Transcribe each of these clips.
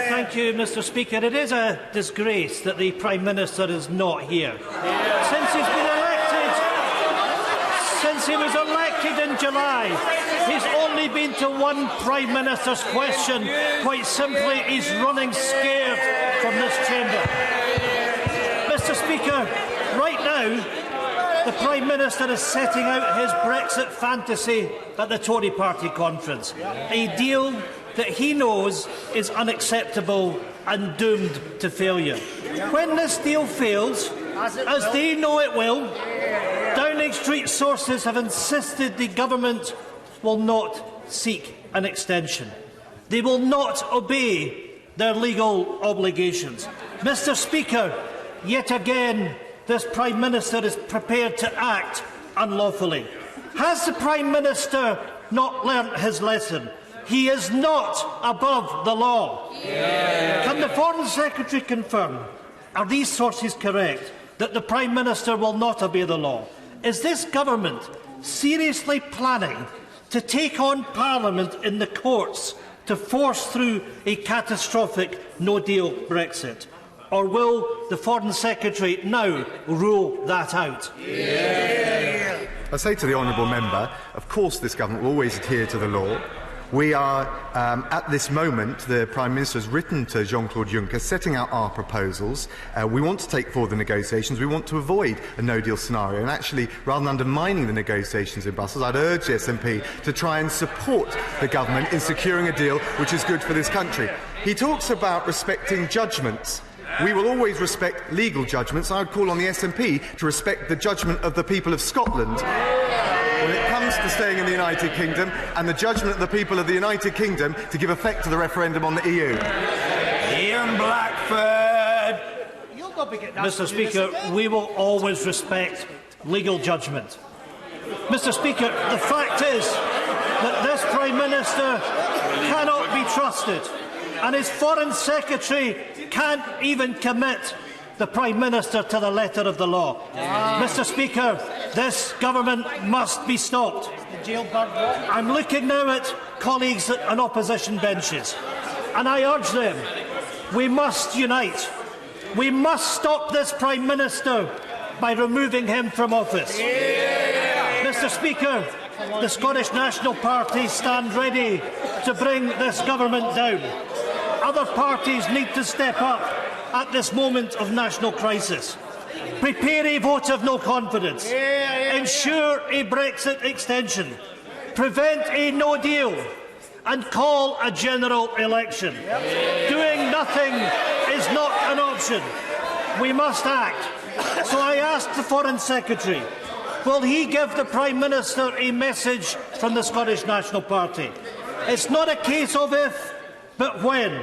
Thank you, Mr. Speaker. It is a disgrace that the Prime Minister is not here. Since he's been elected, since he was elected in July, he's only been to one Prime Minister's question. Quite simply, he's running scared from this chamber. Mr. Speaker, right now, the Prime Minister is setting out his Brexit fantasy at the Tory party conference, a deal that he knows is unacceptable and doomed to failure. When this deal fails, as they know it will, Downing Street sources have insisted the government will not seek an extension. They will not obey their legal obligations. Mr. Speaker, yet again, this Prime Minister is prepared to act unlawfully. Has the Prime Minister not learnt his lesson? He is not above the law. Can the Foreign Secretary confirm, are these sources correct, that the Prime Minister will not obey the law? Is this government seriously planning to take on Parliament in the courts to force through a catastrophic no-deal Brexit? Or will the Foreign Secretary now rule that out? I say to the honourable member, of course this government will always adhere to the law. We are, at this moment, the Prime Minister has written to Jean-Claude Juncker setting out our proposals. We want to take forward the negotiations. We want to avoid a no-deal scenario. And actually, rather than undermining the negotiations in Brussels, I'd urge the SNP to try and support the government in securing a deal which is good for this country. He talks about respecting judgments. We will always respect legal judgments. I would call on the SNP to respect the judgment of the people of Scotland when it comes to staying in the United Kingdom, and the judgment of the people of the United Kingdom to give effect to the referendum on the EU. Ian Blackford. Mr. Speaker, we will always respect legal judgment. Mr. Speaker, the fact is that this Prime Minister cannot be trusted, and his Foreign Secretary can't even commit the Prime Minister to the letter of the law. Mr. Speaker, this government must be stopped. I'm looking now at colleagues on opposition benches, and I urge them, we must unite. We must stop this Prime Minister by removing him from office. Mr. Speaker, the Scottish National Party stand ready to bring this government down. Other parties need to step up at this moment of national crisis. Prepare a vote of no confidence. Ensure a Brexit extension. Prevent a no deal. And call a general election. Doing nothing is not an option. We must act. So I ask the Foreign Secretary, will he give the Prime Minister a message from the Scottish National Party? It's not a case of if, but when.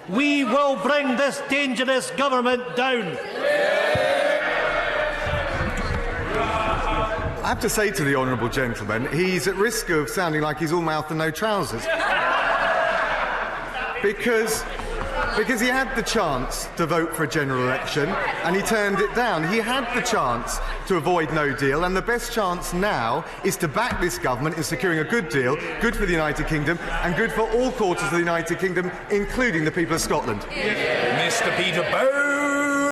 We will bring this dangerous government down. I have to say to the honourable gentleman, he's at risk of sounding like he's all mouth and no trousers. because he had the chance to vote for a general election and he turned it down. He had the chance to avoid no deal, and the best chance now is to back this government in securing a good deal, good for the United Kingdom and good for all quarters of the United Kingdom, including the people of Scotland. Mr. Peter Byrne.